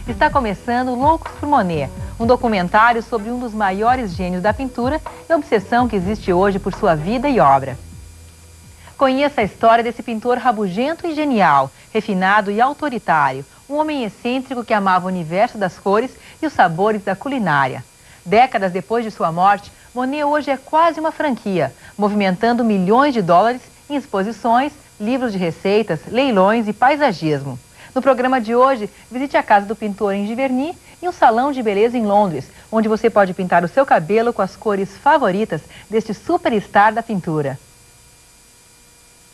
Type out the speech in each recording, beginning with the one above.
Está começando Loucos por Monet, um documentário sobre um dos maiores gênios da pintura e a obsessão que existe hoje por sua vida e obra. Conheça a história desse pintor rabugento e genial, refinado e autoritário, um homem excêntrico que amava o universo das cores e os sabores da culinária. Décadas depois de sua morte, Monet hoje é quase uma franquia, movimentando milhões de dólares em exposições, livros de receitas, leilões e paisagismo. No programa de hoje, visite a casa do pintor em Giverny e um salão de beleza em Londres, onde você pode pintar o seu cabelo com as cores favoritas deste superstar da pintura.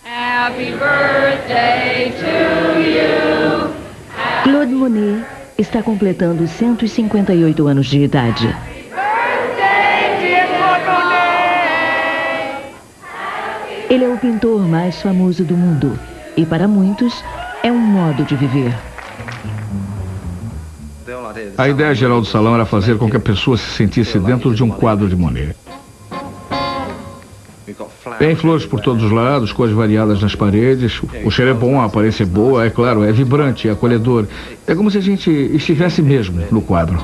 Happy birthday to you. Claude Monet está completando 158 anos de idade. Ele é o pintor mais famoso do mundo e, para muitos, é um modo de viver. A ideia geral do salão era fazer com que a pessoa se sentisse dentro de um quadro de Monet. Tem flores por todos os lados, cores variadas nas paredes, o cheiro é bom, a aparência é boa, é claro, é vibrante, é acolhedor. É como se a gente estivesse mesmo no quadro.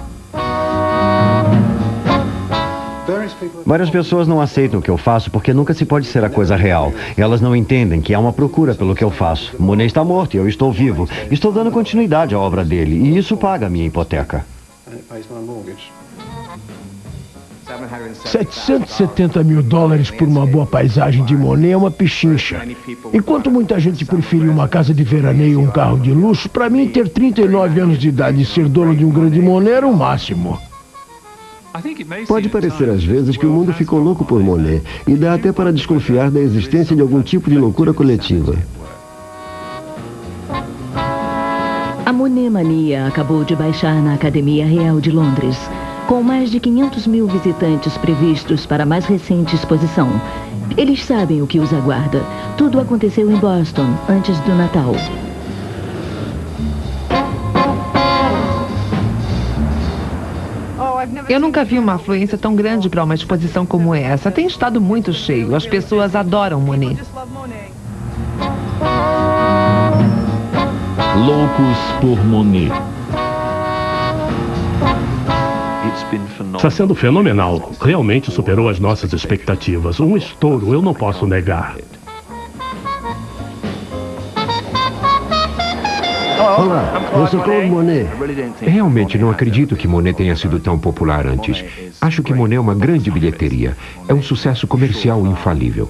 Várias pessoas não aceitam o que eu faço porque nunca se pode ser a coisa real. Elas não entendem que há uma procura pelo que eu faço. Monet está morto e eu estou vivo. Estou dando continuidade à obra dele e isso paga a minha hipoteca. 770 mil dólares por uma boa paisagem de Monet é uma pichincha. Enquanto muita gente preferia uma casa de veraneio ou um carro de luxo, para mim ter 39 anos de idade e ser dono de um grande Monet era o máximo. Pode parecer às vezes que o mundo ficou louco por Monet e dá até para desconfiar da existência de algum tipo de loucura coletiva. A Monet Mania acabou de baixar na Academia Real de Londres, com mais de 500 mil visitantes previstos para a mais recente exposição. Eles sabem o que os aguarda. Tudo aconteceu em Boston, antes do Natal. Eu nunca vi uma afluência tão grande para uma exposição como essa. Tem estado muito cheio. As pessoas adoram Monet. Loucos por Monet. Está sendo fenomenal. Realmente superou as nossas expectativas. Um estouro, eu não posso negar. Olá, eu sou Claude Monet. Realmente não acredito que Monet tenha sido tão popular antes. Acho que Monet é uma grande bilheteria. É um sucesso comercial infalível.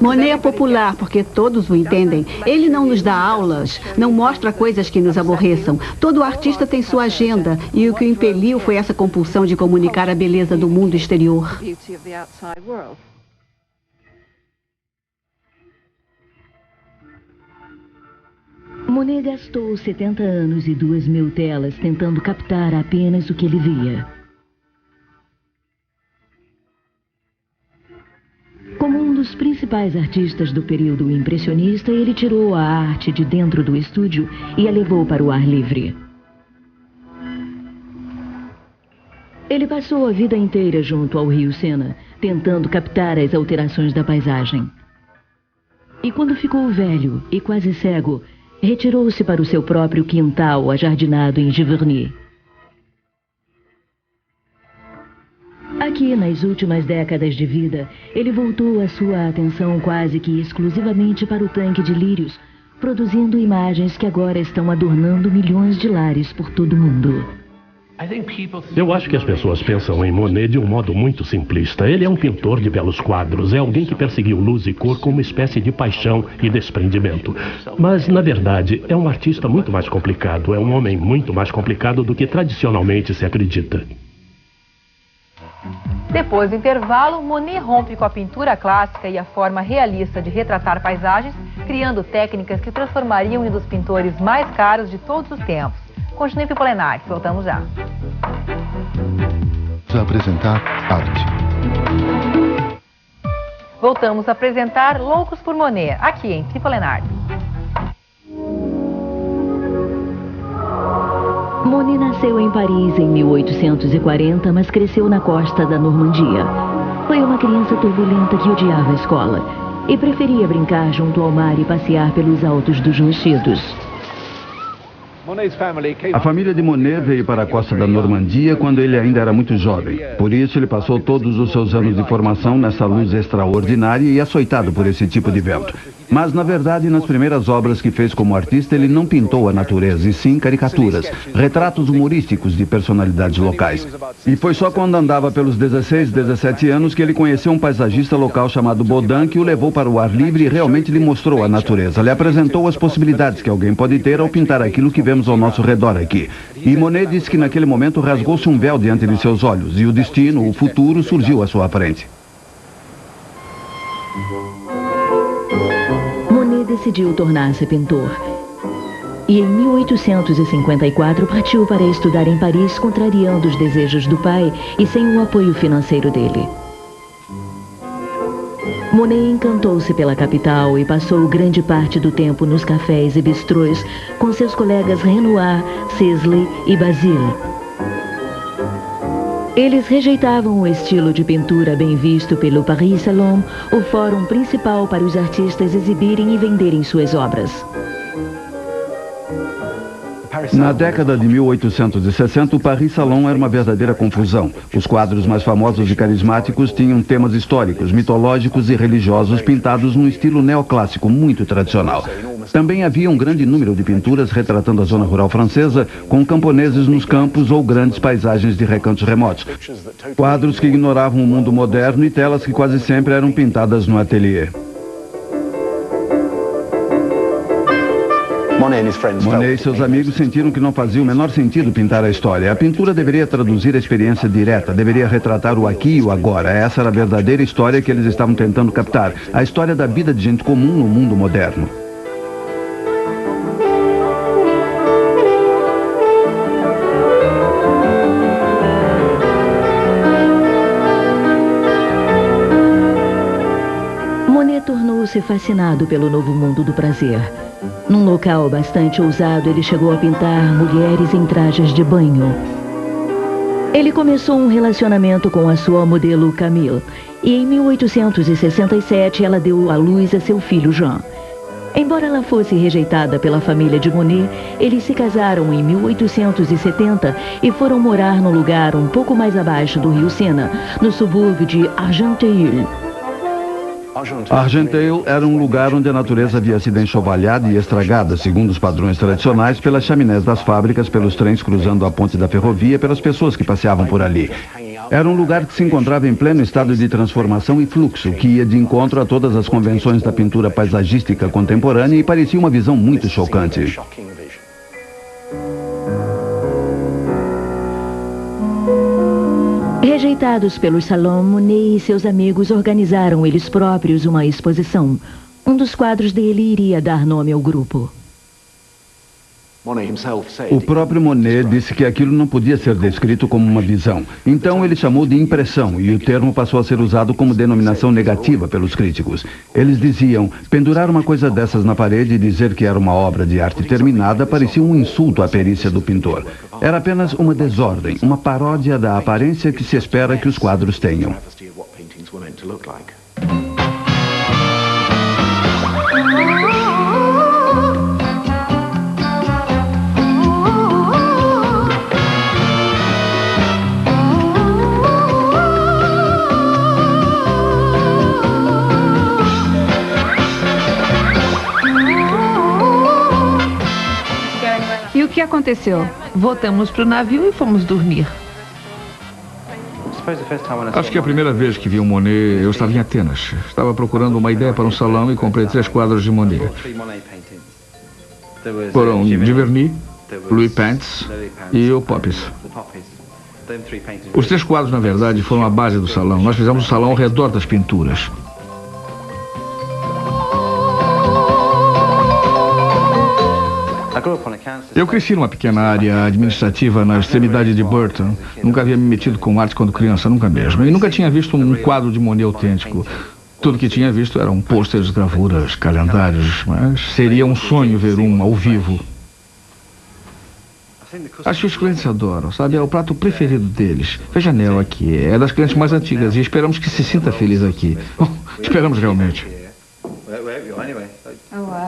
Monet é popular porque todos o entendem. Ele não nos dá aulas, não mostra coisas que nos aborreçam. Todo artista tem sua agenda e o que o impeliu foi essa compulsão de comunicar a beleza do mundo exterior. Monet gastou 70 anos e 2.000 telas tentando captar apenas o que ele via. Como um dos principais artistas do período impressionista, ele tirou a arte de dentro do estúdio e a levou para o ar livre. Ele passou a vida inteira junto ao rio Sena, tentando captar as alterações da paisagem. E quando ficou velho e quase cego, retirou-se para o seu próprio quintal ajardinado em Giverny. Aqui, nas últimas décadas de vida, ele voltou a sua atenção quase que exclusivamente para o tanque de lírios, produzindo imagens que agora estão adornando milhões de lares por todo o mundo. Eu acho que as pessoas pensam em Monet de um modo muito simplista. Ele é um pintor de belos quadros, é alguém que perseguiu luz e cor com uma espécie de paixão e desprendimento. Mas, na verdade, é um artista muito mais complicado, é um homem muito mais complicado do que tradicionalmente se acredita. Depois do intervalo, Monet rompe com a pintura clássica e a forma realista de retratar paisagens, criando técnicas que transformariam em um dos pintores mais caros de todos os tempos. Continue People and Art, voltamos já. Vamos apresentar arte. Voltamos a apresentar Loucos por Monet, aqui em People and Art. Monet nasceu em Paris em 1840, mas cresceu na costa da Normandia. Foi uma criança turbulenta que odiava a escola e preferia brincar junto ao mar e passear pelos altos dos Rochedos. A família de Monet veio para a costa da Normandia quando ele ainda era muito jovem. Por isso, ele passou todos os seus anos de formação nessa luz extraordinária e açoitado por esse tipo de vento. Mas, na verdade, nas primeiras obras que fez como artista, ele não pintou a natureza, e sim caricaturas, retratos humorísticos de personalidades locais. E foi só quando andava pelos 16, 17 anos que ele conheceu um paisagista local chamado Baudin, que o levou para o ar livre e realmente lhe mostrou a natureza. Lhe apresentou as possibilidades que alguém pode ter ao pintar aquilo que vemos ao nosso redor aqui. E Monet disse que naquele momento rasgou-se um véu diante de seus olhos, e o destino, o futuro, surgiu à sua frente. Monet decidiu tornar-se pintor. E em 1854 partiu para estudar em Paris, contrariando os desejos do pai e sem o apoio financeiro dele. Monet encantou-se pela capital e passou grande parte do tempo nos cafés e bistrôs com seus colegas Renoir, Sisley e Basile. Eles rejeitavam o estilo de pintura bem visto pelo Paris Salon, o fórum principal para os artistas exibirem e venderem suas obras. Na década de 1860, o Paris Salon era uma verdadeira confusão. Os quadros mais famosos e carismáticos tinham temas históricos, mitológicos e religiosos pintados num estilo neoclássico muito tradicional. Também havia um grande número de pinturas retratando a zona rural francesa, com camponeses nos campos ou grandes paisagens de recantos remotos. Quadros que ignoravam o mundo moderno e telas que quase sempre eram pintadas no ateliê. Monet e seus amigos sentiram que não fazia o menor sentido pintar a história. A pintura deveria traduzir a experiência direta, deveria retratar o aqui e o agora. Essa era a verdadeira história que eles estavam tentando captar. A história da vida de gente comum no mundo moderno. Monet tornou-se fascinado pelo novo mundo do prazer. Num local bastante ousado, ele chegou a pintar mulheres em trajes de banho. Ele começou um relacionamento com a sua modelo Camille, e em 1867 ela deu à luz a seu filho Jean. Embora ela fosse rejeitada pela família de Monet, eles se casaram em 1870 e foram morar num lugar um pouco mais abaixo do rio Sena, no subúrbio de Argenteuil. Argenteuil era um lugar onde a natureza havia sido enxovalhada e estragada, segundo os padrões tradicionais, pelas chaminés das fábricas, pelos trens cruzando a ponte da ferrovia, pelas pessoas que passeavam por ali. Era um lugar que se encontrava em pleno estado de transformação e fluxo, que ia de encontro a todas as convenções da pintura paisagística contemporânea e parecia uma visão muito chocante. Rejeitados pelo Salon, Monet e seus amigos organizaram eles próprios uma exposição. Um dos quadros dele iria dar nome ao grupo. O próprio Monet disse que aquilo não podia ser descrito como uma visão. Então ele chamou de impressão e o termo passou a ser usado como denominação negativa pelos críticos. Eles diziam, pendurar uma coisa dessas na parede e dizer que era uma obra de arte terminada parecia um insulto à perícia do pintor. Era apenas uma desordem, uma paródia da aparência que se espera que os quadros tenham. E o que aconteceu? Voltamos para o navio e fomos dormir. Acho que a primeira vez que vi um Monet, eu estava em Atenas. Estava procurando uma ideia para um salão e comprei 3 quadros de Monet. Foram Giverny, Louis Pantz e o Popes. Os 3 quadros, na verdade, foram a base do salão. Nós fizemos o salão ao redor das pinturas. Eu cresci numa pequena área administrativa na extremidade de Burton. Nunca havia me metido com arte quando criança, nunca mesmo. E nunca tinha visto um quadro de Monet autêntico. Tudo que tinha visto eram pôsteres, gravuras, calendários, mas seria um sonho ver um ao vivo. Acho que os clientes adoram, sabe? É o prato preferido deles. Veja a Nel aqui, é das clientes mais antigas e esperamos que se sinta feliz aqui. Bom, esperamos realmente.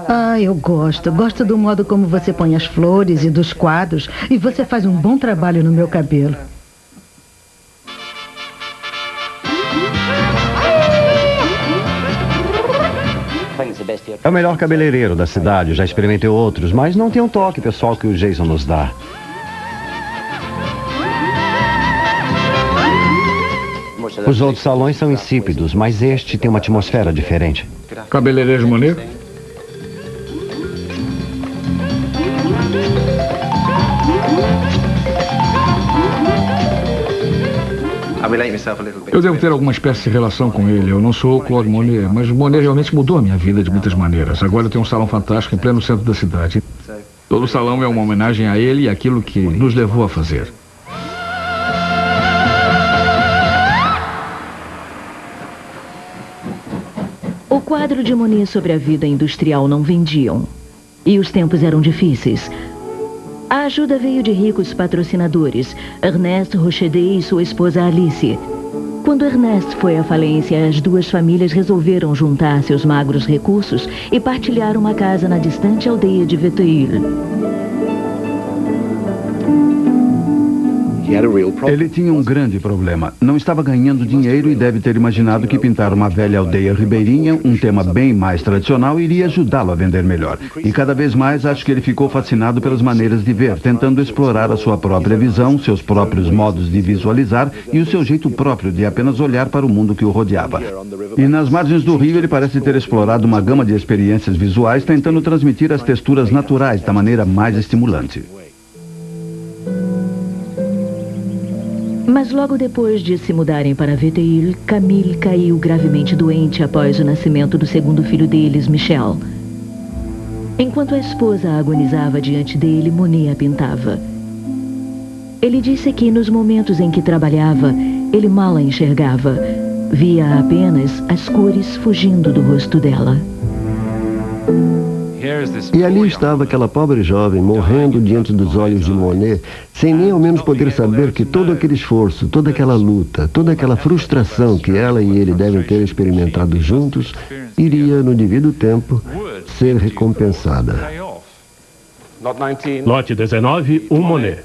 Ah, eu gosto. Gosto do modo como você põe as flores e dos quadros. E você faz um bom trabalho no meu cabelo. É o melhor cabeleireiro da cidade. Já experimentei outros, mas não tem um toque pessoal que o Jason nos dá. Os outros salões são insípidos, mas este tem uma atmosfera diferente. Cabeleireiro Monet? Eu devo ter alguma espécie de relação com ele. Eu não sou o Claude Monet, mas Monet realmente mudou a minha vida de muitas maneiras. Agora eu tenho um salão fantástico em pleno centro da cidade. Todo o salão é uma homenagem a ele e àquilo que nos levou a fazer. O quadro de Monet sobre a vida industrial não vendiam. E os tempos eram difíceis. A ajuda veio de ricos patrocinadores, Ernest Rochedet e sua esposa Alice. Quando Ernest foi à falência, as duas famílias resolveram juntar seus magros recursos e partilhar uma casa na distante aldeia de Vétheuil. Ele tinha um grande problema. Não estava ganhando dinheiro e deve ter imaginado que pintar uma velha aldeia ribeirinha, um tema bem mais tradicional, iria ajudá-lo a vender melhor. E cada vez mais acho que ele ficou fascinado pelas maneiras de ver, tentando explorar a sua própria visão, seus próprios modos de visualizar e o seu jeito próprio de apenas olhar para o mundo que o rodeava. E nas margens do rio ele parece ter explorado uma gama de experiências visuais, tentando transmitir as texturas naturais da maneira mais estimulante. Mas logo depois de se mudarem para Vétheuil, Camille caiu gravemente doente após o nascimento do segundo filho deles, Michel. Enquanto a esposa agonizava diante dele, Monet a pintava. Ele disse que nos momentos em que trabalhava, ele mal a enxergava. Via apenas as cores fugindo do rosto dela. E ali estava aquela pobre jovem morrendo diante dos olhos de Monet, sem nem ao menos poder saber que todo aquele esforço, toda aquela luta, toda aquela frustração que ela e ele devem ter experimentado juntos, iria, no devido tempo, ser recompensada. Lote 19, um Monet.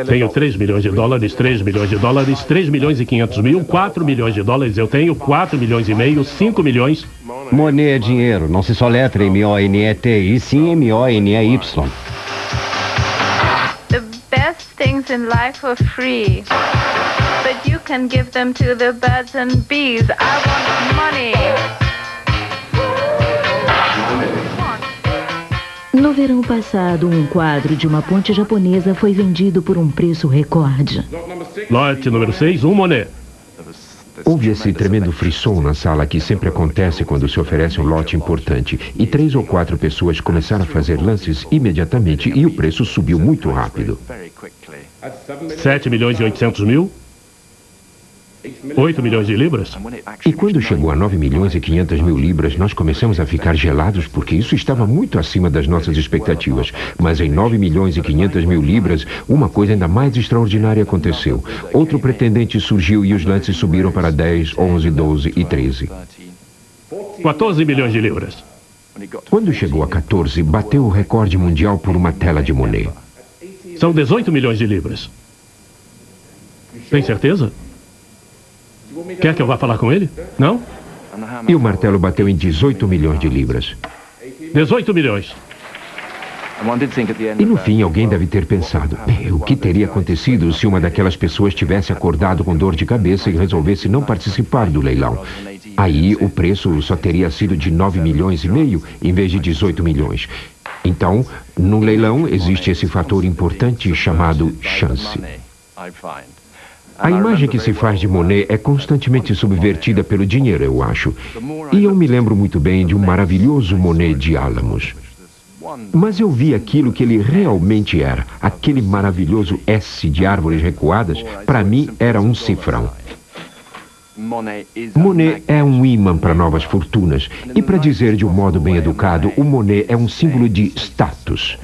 Tenho 3 milhões de dólares, 3 milhões de dólares, 3 milhões e 500 mil, 4 milhões de dólares eu tenho, 4 milhões e meio, 5 milhões. Monet é dinheiro, não se soletra M-O-N-E-T, e sim M-O-N-E-Y. The best things in life are free, but you can give them to the birds and bees. I want money. No verão passado, um quadro de uma ponte japonesa foi vendido por um preço recorde. Lote número 6, um Monet. Houve esse tremendo frisson na sala que sempre acontece quando se oferece um lote importante. E 3 ou 4 pessoas começaram a fazer lances imediatamente e o preço subiu muito rápido. 7 milhões e 800 mil. 8 milhões de libras? E quando chegou a 9 milhões e 500 mil libras, nós começamos a ficar gelados porque isso estava muito acima das nossas expectativas. Mas em 9 milhões e 500 mil libras, uma coisa ainda mais extraordinária aconteceu. Outro pretendente surgiu e os lances subiram para 10, 11, 12 e 13. 14 milhões de libras. Quando chegou a 14, bateu o recorde mundial por uma tela de Monet. São 18 milhões de libras. Tem certeza? Quer que eu vá falar com ele? Não? E o martelo bateu em 18 milhões de libras. 18 milhões. E no fim alguém deve ter pensado, o que teria acontecido se uma daquelas pessoas tivesse acordado com dor de cabeça e resolvesse não participar do leilão? Aí o preço só teria sido de 9 milhões e meio em vez de 18 milhões. Então, no leilão existe esse fator importante chamado chance. A imagem que se faz de Monet é constantemente subvertida pelo dinheiro, eu acho. E eu me lembro muito bem de um maravilhoso Monet de Álamos. Mas eu vi aquilo que ele realmente era. Aquele maravilhoso S de árvores recuadas, para mim, era um cifrão. Monet é um imã para novas fortunas. E para dizer de um modo bem educado, o Monet é um símbolo de status.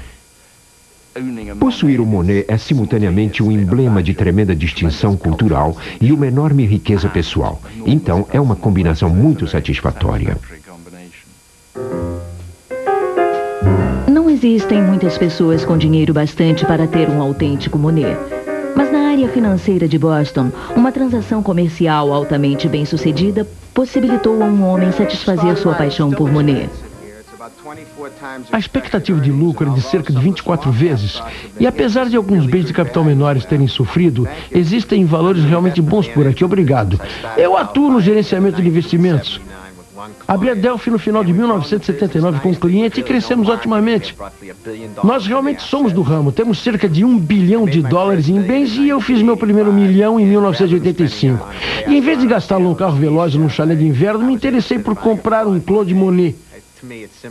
Possuir o Monet é simultaneamente um emblema de tremenda distinção cultural e uma enorme riqueza pessoal. Então, é uma combinação muito satisfatória. existem muitas pessoas com dinheiro bastante para ter um autêntico Monet. Mas na área financeira de Boston, uma transação comercial altamente bem-sucedida possibilitou a um homem satisfazer sua paixão por Monet. A expectativa de lucro é de cerca de 24 vezes. E apesar de alguns bens de capital menores terem sofrido, existem valores realmente bons por aqui, obrigado. Eu atuo no gerenciamento de investimentos. Abri a Delphi no final de 1979 com um cliente e crescemos otimamente. Nós realmente somos do ramo. Temos cerca de $1 bilhão em bens e eu fiz meu primeiro milhão em 1985. E em vez de gastá-lo num carro veloz ou num chalé de inverno, me interessei por comprar um Claude Monet.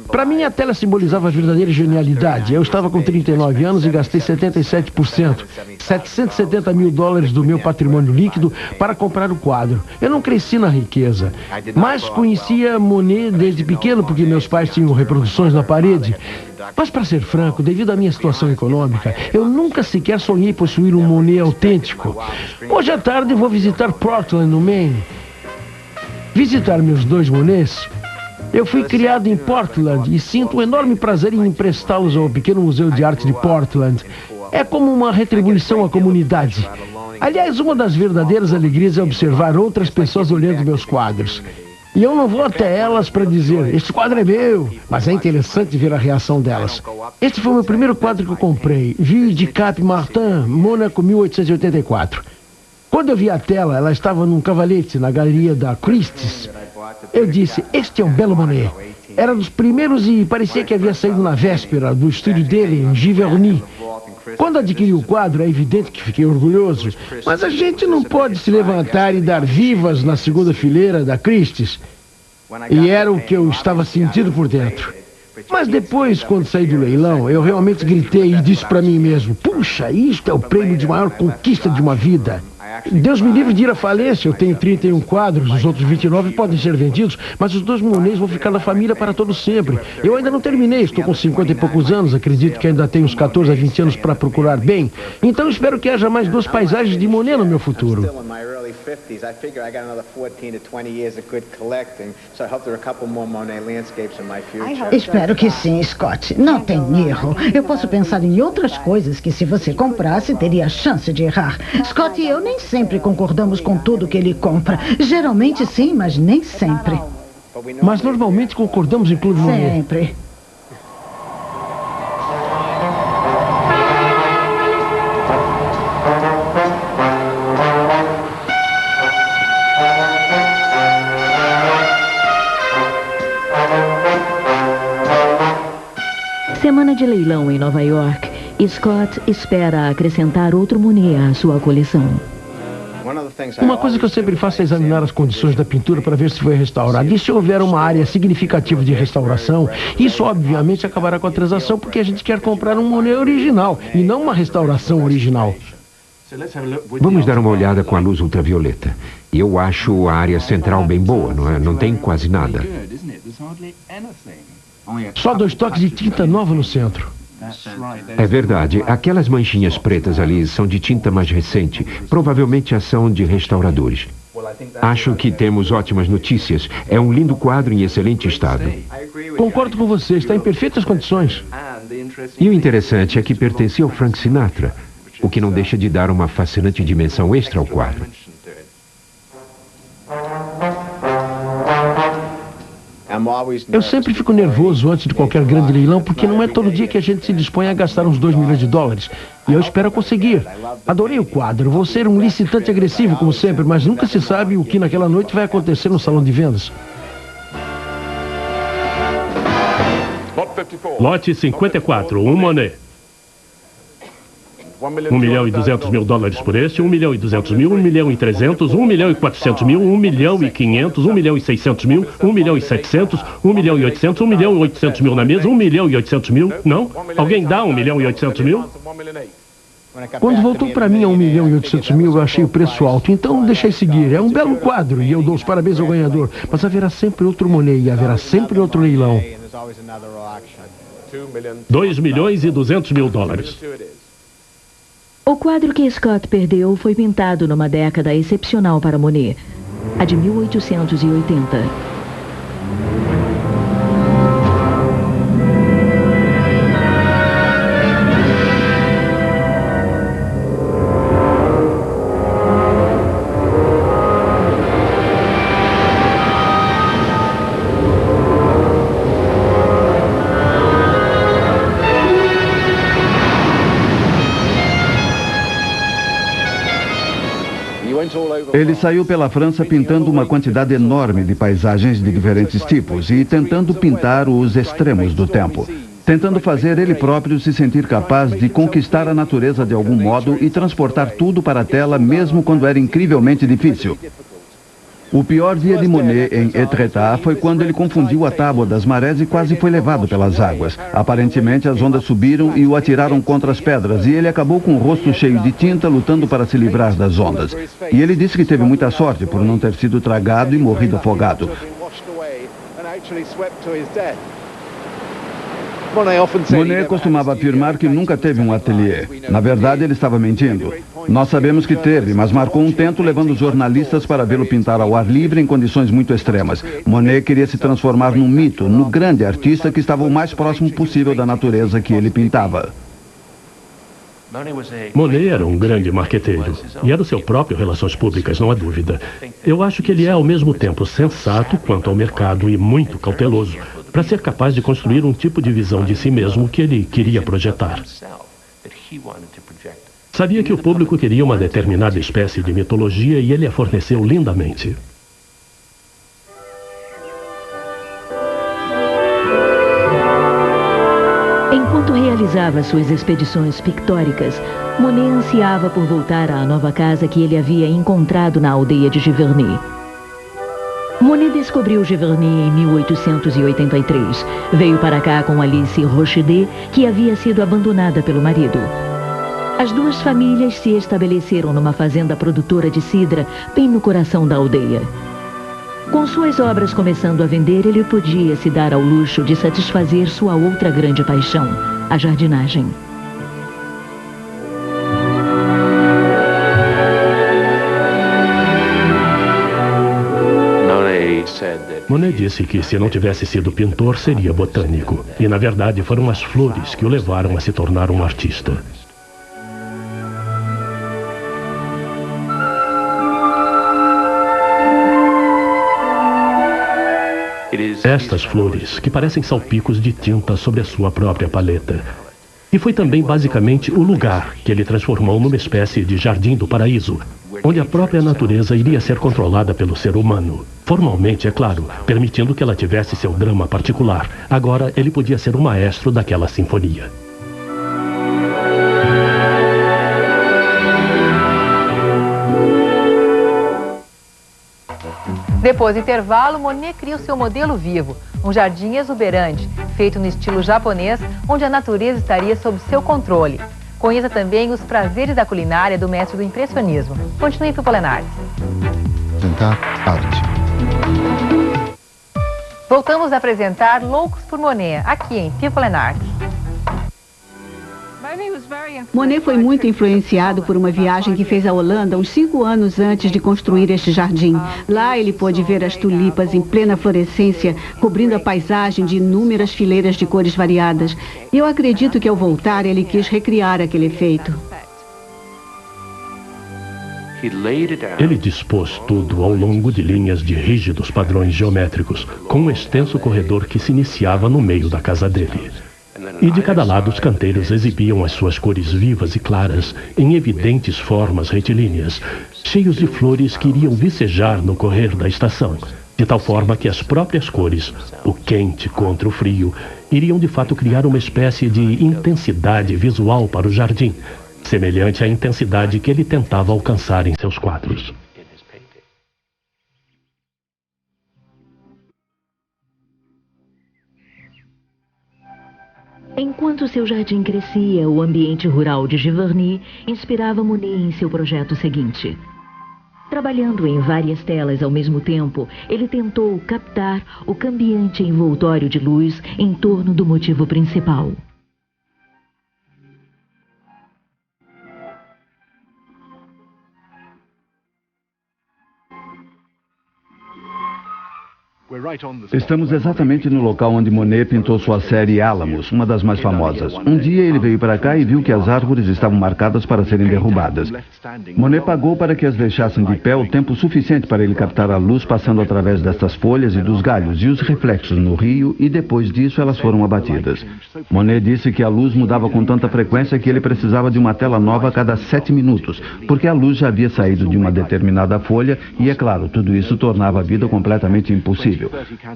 Para mim, a tela simbolizava a verdadeira genialidade. Eu estava com 39 anos e gastei 77%, $770 mil do meu patrimônio líquido para comprar o quadro. Eu não cresci na riqueza, mas conhecia Monet desde pequeno porque meus pais tinham reproduções na parede. Mas, para ser franco, devido à minha situação econômica, eu nunca sequer sonhei possuir um Monet autêntico. Hoje à tarde vou visitar Portland, no Maine. Visitar meus 2 Monets. Eu fui criado em Portland e sinto um enorme prazer em emprestá-los ao pequeno Museu de Arte de Portland. É como uma retribuição à comunidade. Aliás, uma das verdadeiras alegrias é observar outras pessoas olhando meus quadros. E eu não vou até elas para dizer, este quadro é meu, mas é interessante ver a reação delas. Este foi o meu primeiro quadro que eu comprei, Ville de Cap Martin, Mônaco, 1884. Quando eu vi a tela, ela estava num cavalete na galeria da Christie's. Eu disse, este é um belo Monet. Era dos primeiros e parecia que havia saído na véspera do estúdio dele em Giverny. Quando adquiri o quadro, é evidente que fiquei orgulhoso. Mas a gente não pode se levantar e dar vivas na segunda fileira da Christie's. E era o que eu estava sentindo por dentro. Mas depois, quando saí do leilão, eu realmente gritei e disse para mim mesmo, puxa, isto é o prêmio de maior conquista de uma vida. Deus me livre de ir à falência. Eu tenho 31 quadros, os outros 29 podem ser vendidos, mas os 2 Monets vão ficar na família para todo sempre. Eu ainda não terminei, estou com 50 e poucos anos, acredito que ainda tenho uns 14 a 20 anos para procurar bem. Então espero que haja mais 2 paisagens de Monet no meu futuro. Espero que sim, Scott. Não tem erro. Eu posso pensar em outras coisas que, se você comprasse, teria a chance de errar. Scott e eu nem sempre concordamos com tudo que ele compra. Geralmente sim, mas nem sempre. Mas normalmente concordamos em Claude Monet. Sempre. Semana de leilão em Nova York. Scott espera acrescentar outro Monet à sua coleção. Uma coisa que eu sempre faço é examinar as condições da pintura para ver se foi restaurada. E se houver uma área significativa de restauração, isso obviamente acabará com a transação, porque a gente quer comprar um Monet original e não uma restauração original. Vamos dar uma olhada com a luz ultravioleta. Eu acho a área central bem boa, não é? Não tem quase nada. Só 2 toques de tinta nova no centro. É verdade. Aquelas manchinhas pretas ali são de tinta mais recente. Provavelmente ação de restauradores. Acho que temos ótimas notícias. É um lindo quadro em excelente estado. Concordo com você. Está em perfeitas condições. E o interessante é que pertencia ao Frank Sinatra, o que não deixa de dar uma fascinante dimensão extra ao quadro. Eu sempre fico nervoso antes de qualquer grande leilão, porque não é todo dia que a gente se dispõe a gastar uns $2 milhões. E eu espero conseguir. Adorei o quadro. Vou ser um licitante agressivo, como sempre, mas nunca se sabe o que naquela noite vai acontecer no salão de vendas. Lote 54, um Monet. $1.200.000 por este, $1.200.000, $1.300.000, $1.400.000, $1.500.000, $1.600.000, $1.700.000, $1.800.000, $1.800.000 na mesa, $1.800.000. Não? Alguém dá $1.800.000? Quando voltou para mim a $1.800.000, eu achei o preço alto, então deixei seguir. É um belo quadro e eu dou os parabéns ao ganhador. Mas haverá sempre outro Monet e haverá sempre outro leilão. $2.200.000. O quadro que Scott perdeu foi pintado numa década excepcional para Monet, a de 1880. Ele saiu pela França pintando uma quantidade enorme de paisagens de diferentes tipos e tentando pintar os extremos do tempo. Tentando fazer ele próprio se sentir capaz de conquistar a natureza de algum modo e transportar tudo para a tela mesmo quando era incrivelmente difícil. O pior dia de Monet em Étretat foi quando ele confundiu a tábua das marés e quase foi levado pelas águas. Aparentemente as ondas subiram e o atiraram contra as pedras e ele acabou com o rosto cheio de tinta lutando para se livrar das ondas. E ele disse que teve muita sorte por não ter sido tragado e morrido afogado. Monet costumava afirmar que nunca teve um ateliê. Na verdade, ele estava mentindo. Nós sabemos que teve, mas marcou um tento levando jornalistas para vê-lo pintar ao ar livre em condições muito extremas. Monet queria se transformar num mito, no grande artista que estava o mais próximo possível da natureza que ele pintava. Monet era um grande marqueteiro e era o seu próprio relações públicas, não há dúvida. Eu acho que ele é ao mesmo tempo sensato quanto ao mercado e muito cauteloso para ser capaz de construir um tipo de visão de si mesmo que ele queria projetar. Sabia que o público queria uma determinada espécie de mitologia e ele a forneceu lindamente. Enquanto realizava suas expedições pictóricas, Monet ansiava por voltar à nova casa que ele havia encontrado na aldeia de Giverny. Monet descobriu Giverny em 1883. Veio para cá com Alice Rochedet, que havia sido abandonada pelo marido. As duas famílias se estabeleceram numa fazenda produtora de cidra, bem no coração da aldeia. Com suas obras começando a vender, ele podia se dar ao luxo de satisfazer sua outra grande paixão, a jardinagem. Monet disse que se não tivesse sido pintor, seria botânico. E na verdade foram as flores que o levaram a se tornar um artista. Estas flores, que parecem salpicos de tinta sobre a sua própria paleta. E foi também basicamente o lugar que ele transformou numa espécie de jardim do paraíso, onde a própria natureza iria ser controlada pelo ser humano. Formalmente, é claro, permitindo que ela tivesse seu drama particular. Agora ele podia ser o maestro daquela sinfonia. Depois do intervalo, Monet cria o seu modelo vivo, um jardim exuberante, feito no estilo japonês, onde a natureza estaria sob seu controle. Conheça também os prazeres da culinária do mestre do impressionismo. Continue em People and Arts. Apresentar arte. Voltamos a apresentar Loucos por Monet, aqui em People and Arts. Monet foi muito influenciado por uma viagem que fez à Holanda uns 5 anos antes de construir este jardim. Lá ele pôde ver as tulipas em plena florescência, cobrindo a paisagem de inúmeras fileiras de cores variadas. E eu acredito que ao voltar ele quis recriar aquele efeito. Ele dispôs tudo ao longo de linhas de rígidos padrões geométricos, com um extenso corredor que se iniciava no meio da casa dele. E de cada lado os canteiros exibiam as suas cores vivas e claras, em evidentes formas retilíneas, cheios de flores que iriam vicejar no correr da estação, de tal forma que as próprias cores, o quente contra o frio, iriam de fato criar uma espécie de intensidade visual para o jardim, semelhante à intensidade que ele tentava alcançar em seus quadros. Enquanto seu jardim crescia, o ambiente rural de Giverny inspirava Monet em seu projeto seguinte. Trabalhando em várias telas ao mesmo tempo, ele tentou captar o cambiante envoltório de luz em torno do motivo principal. Estamos exatamente no local onde Monet pintou sua série Álamos, uma das mais famosas. Um dia ele veio para cá e viu que as árvores estavam marcadas para serem derrubadas. Monet pagou para que as deixassem de pé o tempo suficiente para ele captar a luz passando através destas folhas e dos galhos e os reflexos no rio, e depois disso elas foram abatidas. Monet disse que a luz mudava com tanta frequência que ele precisava de uma tela nova a cada 7 minutos, porque a luz já havia saído de uma determinada folha e, é claro, tudo isso tornava a vida completamente impossível.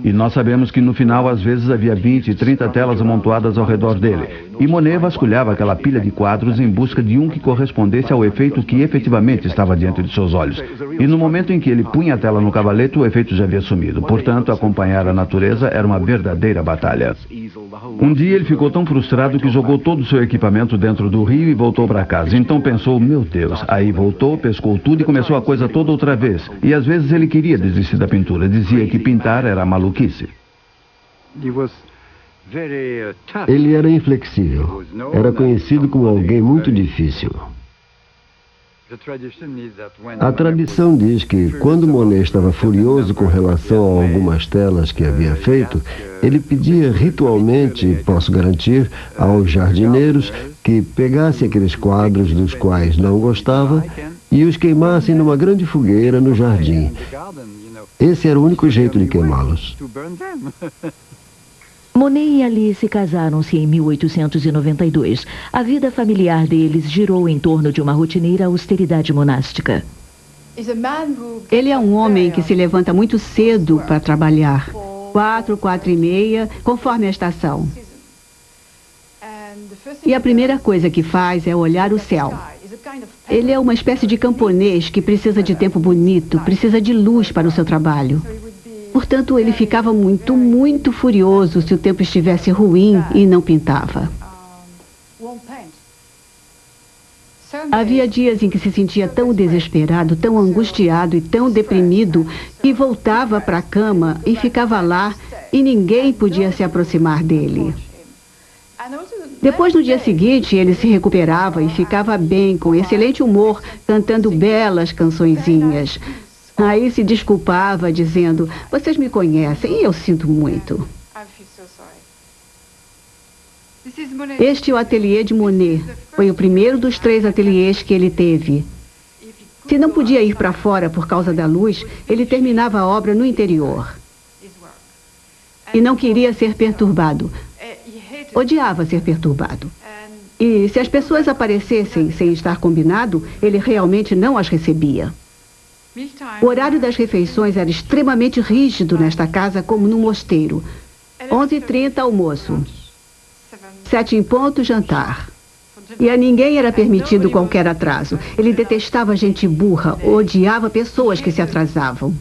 E nós sabemos que no final, às vezes, havia 20, 30 telas amontoadas ao redor dele. E Monet vasculhava aquela pilha de quadros em busca de um que correspondesse ao efeito que efetivamente estava diante de seus olhos. E no momento em que ele punha a tela no cavalete, o efeito já havia sumido. Portanto, acompanhar a natureza era uma verdadeira batalha. Um dia ele ficou tão frustrado que jogou todo o seu equipamento dentro do rio e voltou para casa. Então pensou, meu Deus. Aí voltou, pescou tudo e começou a coisa toda outra vez. E às vezes ele queria desistir da pintura. Dizia que pintar era maluquice. Ele era inflexível. Era conhecido como alguém muito difícil. A tradição diz que, quando Monet estava furioso com relação a algumas telas que havia feito, ele pedia ritualmente, posso garantir, aos jardineiros que pegassem aqueles quadros dos quais não gostava e os queimassem numa grande fogueira no jardim. Esse era o único jeito de queimá-los. Monet e Alice casaram-se em 1892. A vida familiar deles girou em torno de uma rotineira austeridade monástica. Ele é um homem que se levanta muito cedo para trabalhar. 4, 4:30, conforme a estação. E a primeira coisa que faz é olhar o céu. Ele é uma espécie de camponês que precisa de tempo bonito, precisa de luz para o seu trabalho. Portanto, ele ficava muito, muito furioso se o tempo estivesse ruim e não pintava. Havia dias em que se sentia tão desesperado, tão angustiado e tão deprimido que voltava para a cama e ficava lá e ninguém podia se aproximar dele. Depois, no dia seguinte, ele se recuperava e ficava bem, com excelente humor, cantando belas cançõezinhas. Aí se desculpava, dizendo, vocês me conhecem e eu sinto muito. Este é o ateliê de Monet. Foi o primeiro dos 3 ateliês que ele teve. Se não podia ir para fora por causa da luz, ele terminava a obra no interior. E não queria ser perturbado. Odiava ser perturbado. E se as pessoas aparecessem sem estar combinado, ele realmente não as recebia. O horário das refeições era extremamente rígido nesta casa, como num mosteiro. 11h30, almoço. 7 em ponto, jantar. E a ninguém era permitido qualquer atraso. Ele detestava gente burra, odiava pessoas que se atrasavam.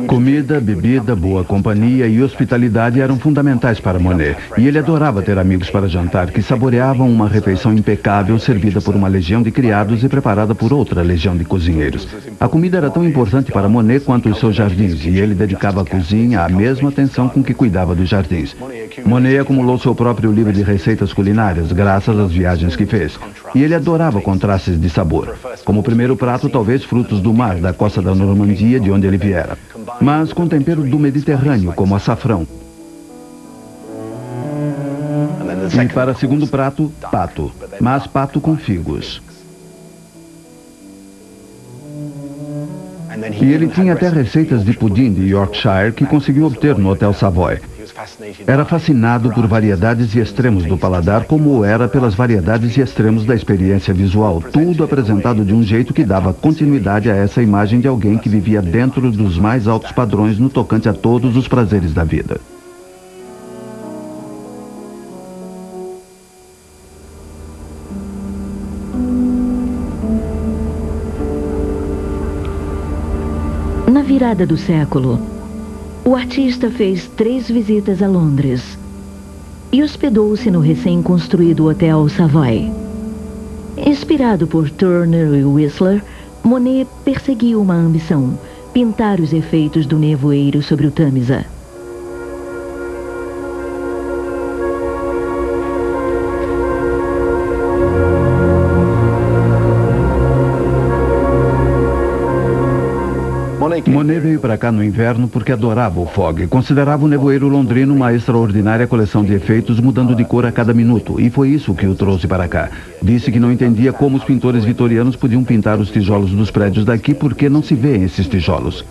Comida, bebida, boa companhia e hospitalidade eram fundamentais para Monet. E ele adorava ter amigos para jantar, que saboreavam uma refeição impecável servida por uma legião de criados e preparada por outra legião de cozinheiros. A comida era tão importante para Monet quanto os seus jardins, e ele dedicava à cozinha a mesma atenção com que cuidava dos jardins. Monet acumulou seu próprio livro de receitas culinárias, graças às viagens que fez. E ele adorava contrastes de sabor. Como primeiro prato, talvez frutos do mar, da costa da Normandia, de onde ele viera. Mas com tempero do Mediterrâneo, como açafrão. E para segundo prato, pato. Mas pato com figos. E ele tinha até receitas de pudim de Yorkshire que conseguiu obter no Hotel Savoy. Era fascinado por variedades e extremos do paladar, como era pelas variedades e extremos da experiência visual, tudo apresentado de um jeito que dava continuidade a essa imagem de alguém que vivia dentro dos mais altos padrões no tocante a todos os prazeres da vida. Na virada do século, o artista fez 3 visitas a Londres e hospedou-se no recém-construído Hotel Savoy. Inspirado por Turner e Whistler, Monet perseguiu uma ambição: pintar os efeitos do nevoeiro sobre o Tâmisa. Monet veio para cá no inverno porque adorava o fog. Considerava o nevoeiro londrino uma extraordinária coleção de efeitos mudando de cor a cada minuto. E foi isso que o trouxe para cá. Disse que não entendia como os pintores vitorianos podiam pintar os tijolos dos prédios daqui porque não se vê esses tijolos.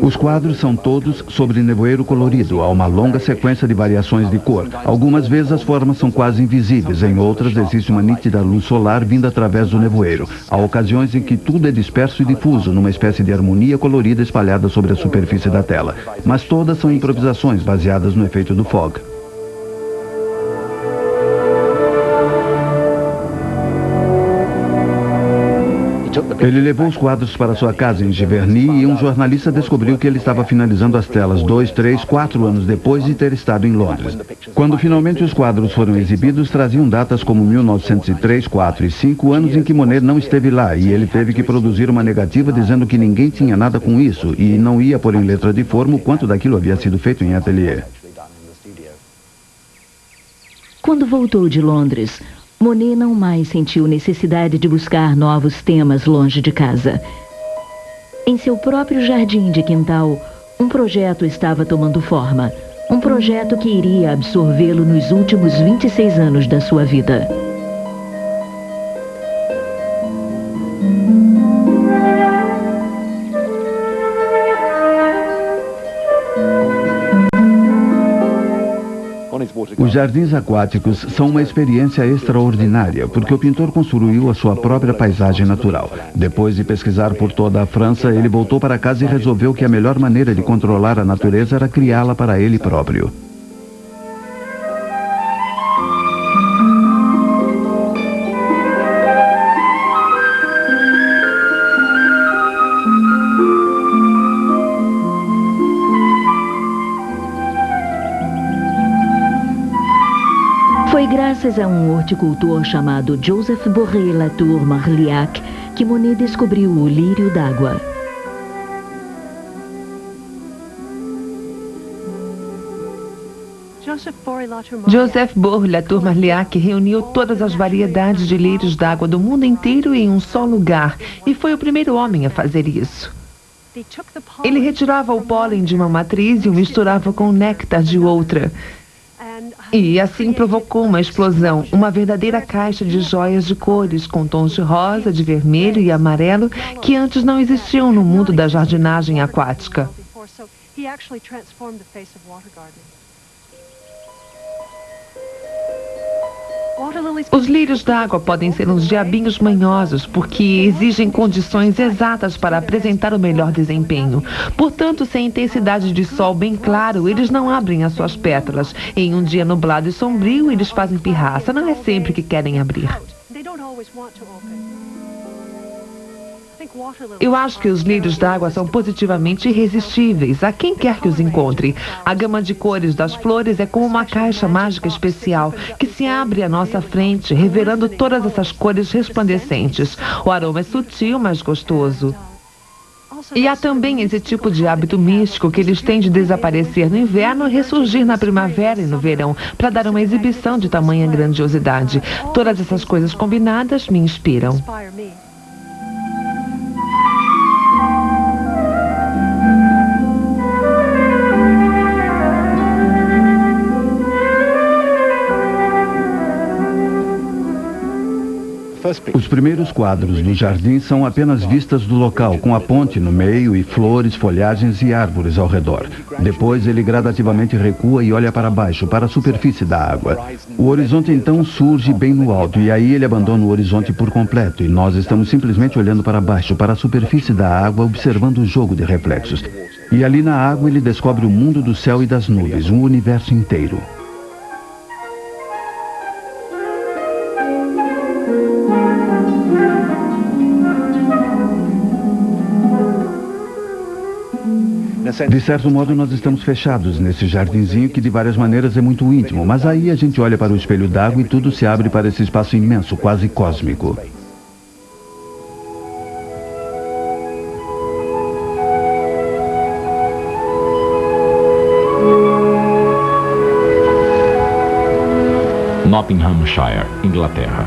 Os quadros são todos sobre nevoeiro colorido. Há uma longa sequência de variações de cor. Algumas vezes as formas são quase invisíveis, em outras existe uma nítida luz solar vinda através do nevoeiro. Há ocasiões em que tudo é disperso e difuso, numa espécie de harmonia colorida espalhada sobre a superfície da tela. Mas todas são improvisações baseadas no efeito do fog. Ele levou os quadros para sua casa em Giverny e um jornalista descobriu que ele estava finalizando as telas 2, 3, 4 anos depois de ter estado em Londres. Quando finalmente os quadros foram exibidos, traziam datas como 1903, 4 e 5, anos em que Monet não esteve lá, e ele teve que produzir uma negativa dizendo que ninguém tinha nada com isso e não ia pôr em letra de forma o quanto daquilo havia sido feito em ateliê. Quando voltou de Londres, Monet não mais sentiu necessidade de buscar novos temas longe de casa. Em seu próprio jardim de quintal, um projeto estava tomando forma. Um projeto que iria absorvê-lo nos últimos 26 anos da sua vida. Os jardins aquáticos são uma experiência extraordinária, porque o pintor construiu a sua própria paisagem natural. Depois de pesquisar por toda a França, ele voltou para casa e resolveu que a melhor maneira de controlar a natureza era criá-la para ele próprio. Foi graças a um horticultor chamado Joseph Borré Latour Marliac que Monet descobriu o lírio d'água. Joseph Borré Latour Marliac reuniu todas as variedades de lírios d'água do mundo inteiro em um só lugar e foi o primeiro homem a fazer isso. Ele retirava o pólen de uma matriz e o misturava com o néctar de outra. E assim provocou uma explosão, uma verdadeira caixa de joias de cores, com tons de rosa, de vermelho e amarelo, que antes não existiam no mundo da jardinagem aquática. Os lírios d'água podem ser uns diabinhos manhosos, porque exigem condições exatas para apresentar o melhor desempenho. Portanto, sem intensidade de sol bem claro, eles não abrem as suas pétalas. Em um dia nublado e sombrio, eles fazem pirraça. Não é sempre que querem abrir. Eu acho que os lírios d'água são positivamente irresistíveis a quem quer que os encontre. A gama de cores das flores é como uma caixa mágica especial que se abre à nossa frente, revelando todas essas cores resplandecentes. O aroma é sutil, mas gostoso. E há também esse tipo de hábito místico que eles têm de desaparecer no inverno e ressurgir na primavera e no verão, para dar uma exibição de tamanha grandiosidade. Todas essas coisas combinadas me inspiram. Os primeiros quadros do jardim são apenas vistas do local, com a ponte no meio e flores, folhagens e árvores ao redor. Depois ele gradativamente recua e olha para baixo, para a superfície da água. O horizonte então surge bem no alto e aí ele abandona o horizonte por completo e nós estamos simplesmente olhando para baixo, para a superfície da água, observando o jogo de reflexos. E ali na água ele descobre o mundo do céu e das nuvens, um universo inteiro. De certo modo, nós estamos fechados nesse jardinzinho que de várias maneiras é muito íntimo, mas aí a gente olha para o espelho d'água e tudo se abre para esse espaço imenso, quase cósmico. Nottinghamshire, Inglaterra.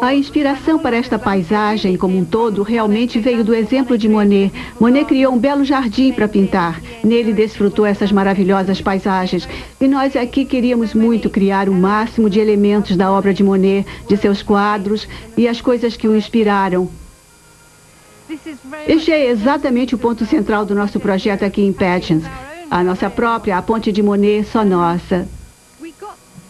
A inspiração para esta paisagem como um todo realmente veio do exemplo de Monet. Monet criou um belo jardim para pintar. Nele desfrutou essas maravilhosas paisagens. E nós aqui queríamos muito criar o máximo de elementos da obra de Monet, de seus quadros e as coisas que o inspiraram. Este é exatamente o ponto central do nosso projeto aqui em Patchins. A nossa própria, a ponte de Monet, só nossa.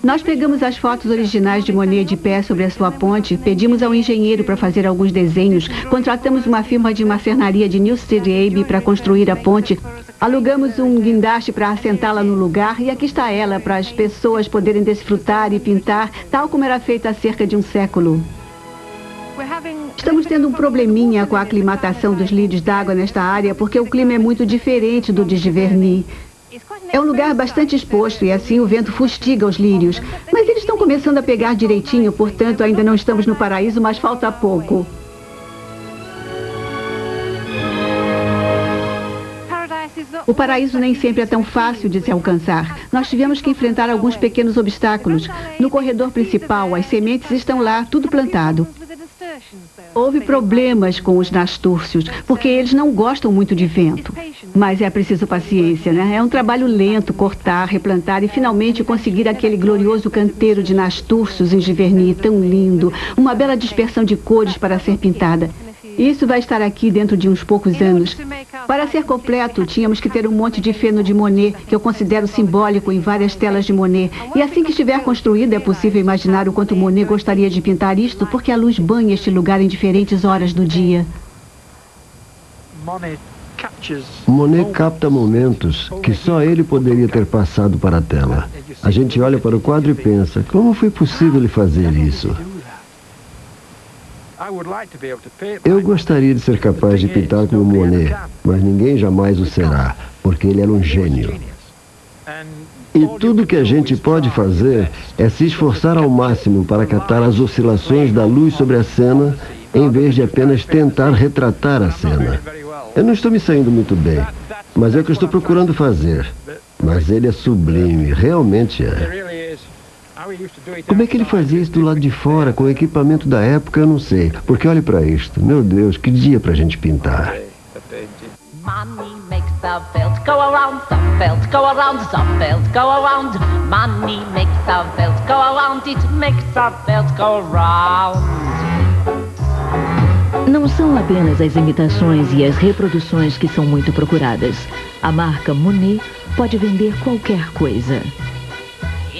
Nós pegamos as fotos originais de Monet de pé sobre a sua ponte, pedimos ao engenheiro para fazer alguns desenhos, contratamos uma firma de marcenaria de Newstead Abbey para construir a ponte, alugamos um guindaste para assentá-la no lugar e aqui está ela para as pessoas poderem desfrutar e pintar, tal como era feita há cerca de um século. Estamos tendo um probleminha com a aclimatação dos lírios d'água nesta área porque o clima é muito diferente do de Giverny. É um lugar bastante exposto e assim o vento fustiga os lírios. Mas eles estão começando a pegar direitinho, portanto ainda não estamos no paraíso, mas falta pouco. O paraíso nem sempre é tão fácil de se alcançar. Nós tivemos que enfrentar alguns pequenos obstáculos. No corredor principal, as sementes estão lá, tudo plantado. Houve problemas com os nastúrcios, porque eles não gostam muito de vento. Mas é preciso paciência, né? É um trabalho lento, cortar, replantar e finalmente conseguir aquele glorioso canteiro de nastúrcios em Giverny, tão lindo. Uma bela dispersão de cores para ser pintada. Isso vai estar aqui dentro de uns poucos anos. Para ser completo, tínhamos que ter um monte de feno de Monet, que eu considero simbólico em várias telas de Monet. E assim que estiver construído, é possível imaginar o quanto Monet gostaria de pintar isto, porque a luz banha este lugar em diferentes horas do dia. Monet capta momentos que só ele poderia ter passado para a tela. A gente olha para o quadro e pensa, como foi possível ele fazer isso? Eu gostaria de ser capaz de pintar como Monet, mas ninguém jamais o será, porque ele era um gênio. E tudo que a gente pode fazer é se esforçar ao máximo para captar as oscilações da luz sobre a cena, em vez de apenas tentar retratar a cena. Eu não estou me saindo muito bem, mas é o que eu estou procurando fazer. Mas ele é sublime, realmente é. Como é que ele fazia isso do lado de fora, com o equipamento da época, eu não sei. Porque olhe para isto, meu Deus, que dia pra gente pintar. Money makes the belt go around, the belt go around, the belt go around. Money makes the belt go around, it makes the belt go around. Não são apenas as imitações e as reproduções que são muito procuradas. A marca Monet pode vender qualquer coisa.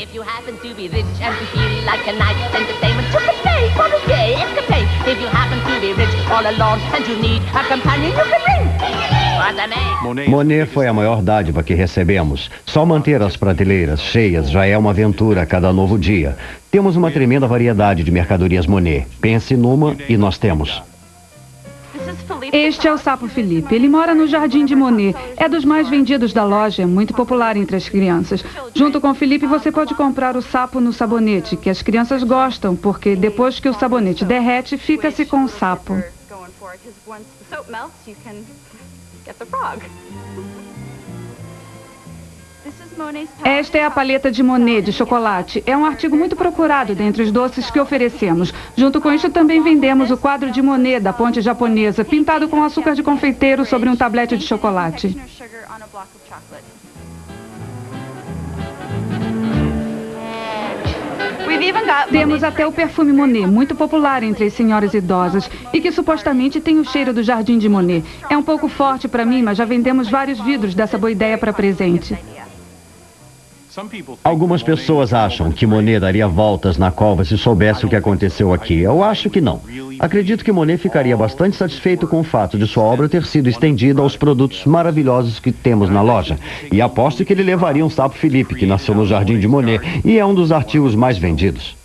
If you happen to be rich and to feel like a night's entertainment, you can pay for a gay escapade. If you happen to be rich all alone and you need a companion, you can ring. Monet foi a maior dádiva que recebemos. Só manter as prateleiras cheias já é uma aventura a cada novo dia. Temos uma tremenda variedade de mercadorias Monet. Pense numa e nós temos. Este é o sapo Felipe. Ele mora no Jardim de Monet. É dos mais vendidos da loja, muito popular entre as crianças. Junto com o Felipe, você pode comprar o sapo no sabonete, que as crianças gostam, porque depois que o sabonete derrete, fica-se com o sapo. Esta é a paleta de Monet de chocolate. É um artigo muito procurado dentre os doces que oferecemos. Junto com isso, também vendemos o quadro de Monet da ponte japonesa, pintado com açúcar de confeiteiro sobre um tablete de chocolate. Temos até o perfume Monet, muito popular entre as senhoras idosas e que supostamente tem o cheiro do Jardim de Monet. É um pouco forte para mim, mas já vendemos vários vidros dessa boa ideia para presente. Algumas pessoas acham que Monet daria voltas na cova se soubesse o que aconteceu aqui. Eu acho que não. Acredito que Monet ficaria bastante satisfeito com o fato de sua obra ter sido estendida aos produtos maravilhosos que temos na loja. E aposto que ele levaria um sapo Felipe, que nasceu no Jardim de Monet e é um dos artigos mais vendidos.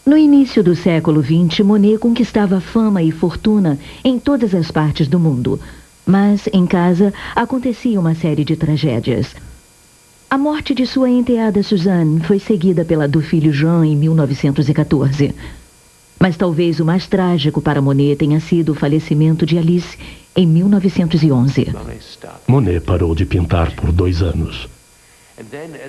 No início do século XX, Monet conquistava fama e fortuna em todas as partes do mundo. Mas, em casa, acontecia uma série de tragédias. A morte de sua enteada Suzanne foi seguida pela do filho Jean em 1914. Mas talvez o mais trágico para Monet tenha sido o falecimento de Alice em 1911. Monet parou de pintar por 2 anos.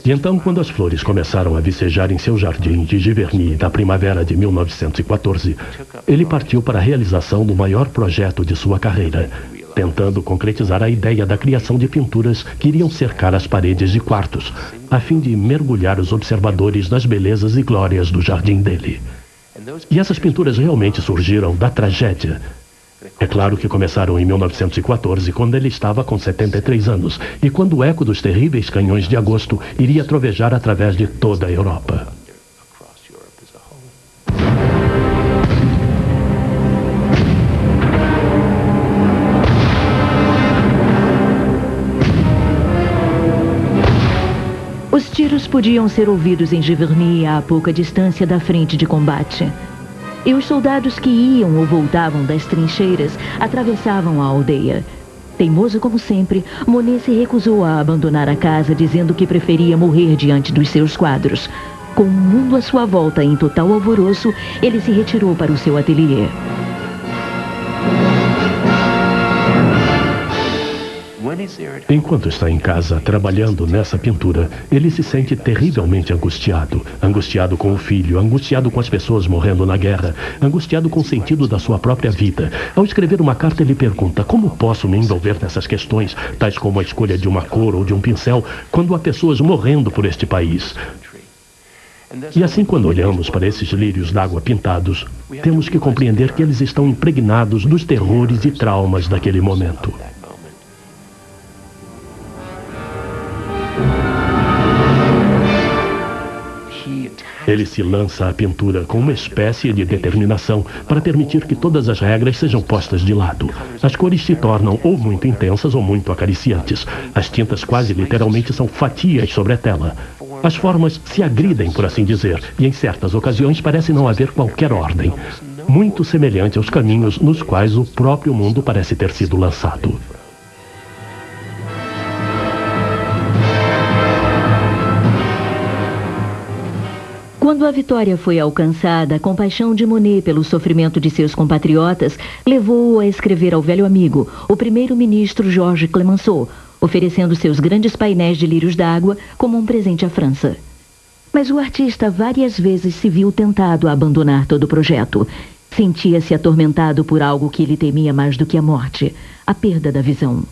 E então, quando as flores começaram a vicejar em seu jardim de Giverny na primavera de 1914, ele partiu para a realização do maior projeto de sua carreira, tentando concretizar a ideia da criação de pinturas que iriam cercar as paredes de quartos, a fim de mergulhar os observadores nas belezas e glórias do jardim dele. E essas pinturas realmente surgiram da tragédia. É claro que começaram em 1914, quando ele estava com 73 anos, e quando o eco dos terríveis canhões de agosto iria trovejar através de toda a Europa. Os tiros podiam ser ouvidos em Giverny a pouca distância da frente de combate. E os soldados que iam ou voltavam das trincheiras atravessavam a aldeia. Teimoso como sempre, Monet se recusou a abandonar a casa, dizendo que preferia morrer diante dos seus quadros. Com o mundo à sua volta em total alvoroço, ele se retirou para o seu ateliê. Enquanto está em casa, trabalhando nessa pintura, ele se sente terrivelmente angustiado. Angustiado com o filho, angustiado com as pessoas morrendo na guerra, angustiado com o sentido da sua própria vida. Ao escrever uma carta, ele pergunta: como posso me envolver nessas questões, tais como a escolha de uma cor ou de um pincel, quando há pessoas morrendo por este país? E assim, quando olhamos para esses lírios d'água pintados, temos que compreender que eles estão impregnados dos terrores e traumas daquele momento. Ele se lança à pintura com uma espécie de determinação para permitir que todas as regras sejam postas de lado. As cores se tornam ou muito intensas ou muito acariciantes. As tintas quase literalmente são fatias sobre a tela. As formas se agridem, por assim dizer, e em certas ocasiões parece não haver qualquer ordem. Muito semelhante aos caminhos nos quais o próprio mundo parece ter sido lançado. Quando a vitória foi alcançada, a compaixão de Monet pelo sofrimento de seus compatriotas levou-o a escrever ao velho amigo, o primeiro-ministro Georges Clemenceau, oferecendo seus grandes painéis de lírios d'água como um presente à França. Mas o artista várias vezes se viu tentado a abandonar todo o projeto. Sentia-se atormentado por algo que ele temia mais do que a morte, a perda da visão.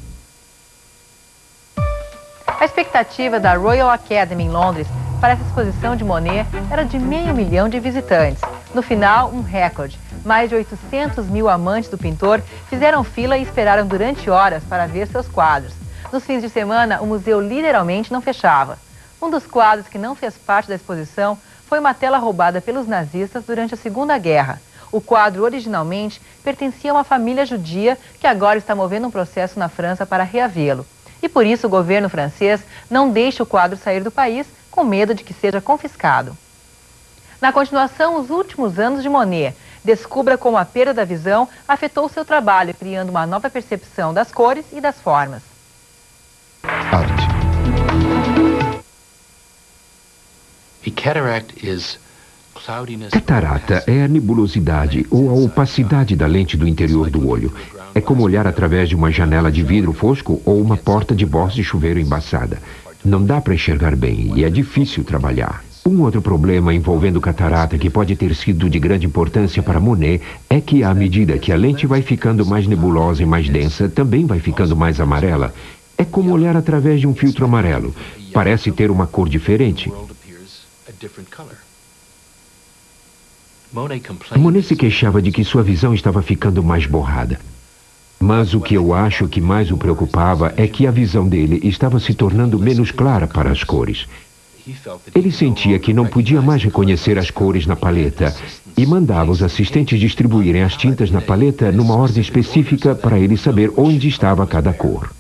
A expectativa da Royal Academy em Londres para essa exposição de Monet era de 500 mil de visitantes. No final, um recorde. Mais de 800 mil amantes do pintor fizeram fila e esperaram durante horas para ver seus quadros. Nos fins de semana, o museu literalmente não fechava. Um dos quadros que não fez parte da exposição foi uma tela roubada pelos nazistas durante a Segunda Guerra. O quadro originalmente pertencia a uma família judia que agora está movendo um processo na França para reavê-lo. E por isso o governo francês não deixa o quadro sair do país, com medo de que seja confiscado. Na continuação, os últimos anos de Monet. Descubra como a perda da visão afetou seu trabalho, criando uma nova percepção das cores e das formas. Arte. Catarata é a nebulosidade ou a opacidade da lente do interior do olho. É como olhar através de uma janela de vidro fosco ou uma porta de box de chuveiro embaçada. Não dá para enxergar bem e é difícil trabalhar. Um outro problema envolvendo catarata que pode ter sido de grande importância para Monet é que, à medida que a lente vai ficando mais nebulosa e mais densa, também vai ficando mais amarela. É como olhar através de um filtro amarelo. Parece ter uma cor diferente. Monet se queixava de que sua visão estava ficando mais borrada. Mas o que eu acho que mais o preocupava é que a visão dele estava se tornando menos clara para as cores. Ele sentia que não podia mais reconhecer as cores na paleta e mandava os assistentes distribuírem as tintas na paleta numa ordem específica para ele saber onde estava cada cor.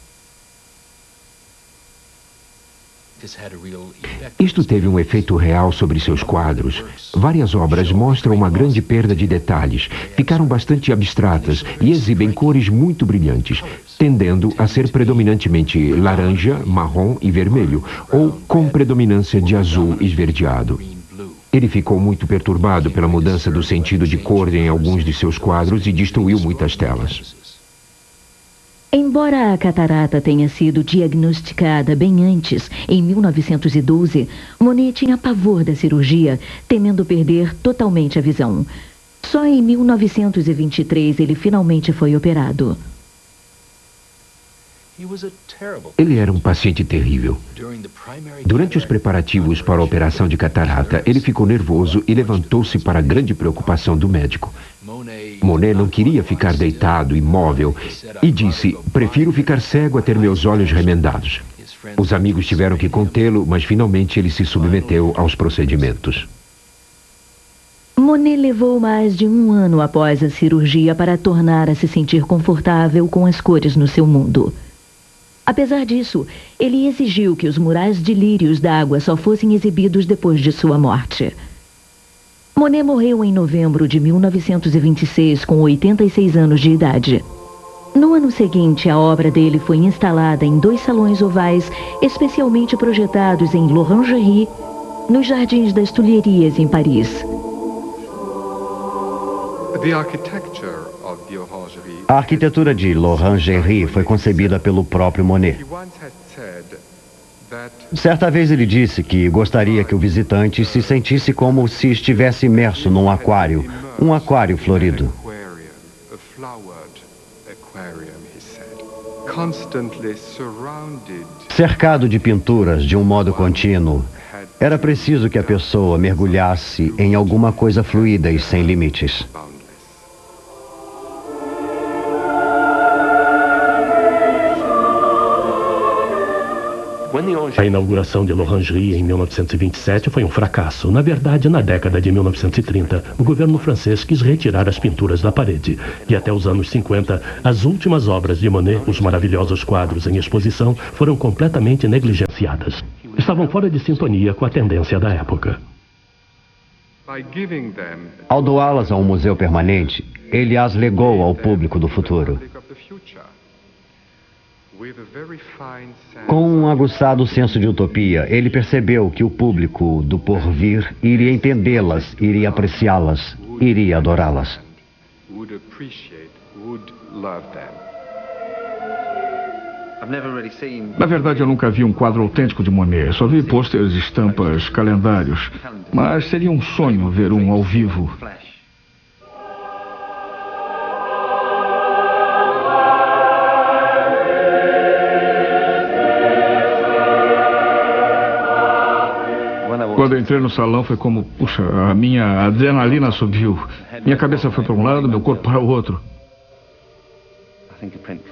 Isto teve um efeito real sobre seus quadros. Várias obras mostram uma grande perda de detalhes, ficaram bastante abstratas e exibem cores muito brilhantes, tendendo a ser predominantemente laranja, marrom e vermelho, ou com predominância de azul esverdeado. Ele ficou muito perturbado pela mudança do sentido de cor em alguns de seus quadros e destruiu muitas telas. Embora a catarata tenha sido diagnosticada bem antes, em 1912, Monet tinha pavor da cirurgia, temendo perder totalmente a visão. Só em 1923 ele finalmente foi operado. Ele era um paciente terrível. Durante os preparativos para a operação de catarata, ele ficou nervoso e levantou-se para a grande preocupação do médico. Monet não queria ficar deitado, imóvel, e disse: prefiro ficar cego a ter meus olhos remendados. Os amigos tiveram que contê-lo, mas finalmente ele se submeteu aos procedimentos. Monet levou mais de 1 ano após a cirurgia para tornar a se sentir confortável com as cores no seu mundo. Apesar disso, ele exigiu que os murais de lírios d'água só fossem exibidos depois de sua morte. Monet morreu em novembro de 1926, com 86 anos de idade. No ano seguinte, a obra dele foi instalada em 2 salões ovais, especialmente projetados em L'Orangerie, nos Jardins das Tuileries, em Paris. A arquitetura de L'Orangerie foi concebida pelo próprio Monet. Certa vez ele disse que gostaria que o visitante se sentisse como se estivesse imerso num aquário, um aquário florido. Cercado de pinturas de um modo contínuo, era preciso que a pessoa mergulhasse em alguma coisa fluida e sem limites. A inauguração de L'Orangerie em 1927 foi um fracasso. Na verdade, na década de 1930, o governo francês quis retirar as pinturas da parede. E até os anos 50, as últimas obras de Monet, os maravilhosos quadros em exposição, foram completamente negligenciadas. Estavam fora de sintonia com a tendência da época. Ao doá-las a um museu permanente, ele as legou ao público do futuro. Com um aguçado senso de utopia, ele percebeu que o público do porvir iria entendê-las, iria apreciá-las, iria adorá-las. Na verdade, eu nunca vi um quadro autêntico de Monet. Só vi pôsteres, estampas, calendários. Mas seria um sonho ver um ao vivo. Quando eu entrei no salão foi como, puxa, a minha adrenalina subiu. Minha cabeça foi para um lado, meu corpo para o outro.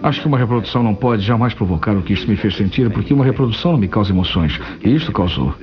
Acho que uma reprodução não pode jamais provocar o que isso me fez sentir, porque uma reprodução não me causa emoções. E isso causou.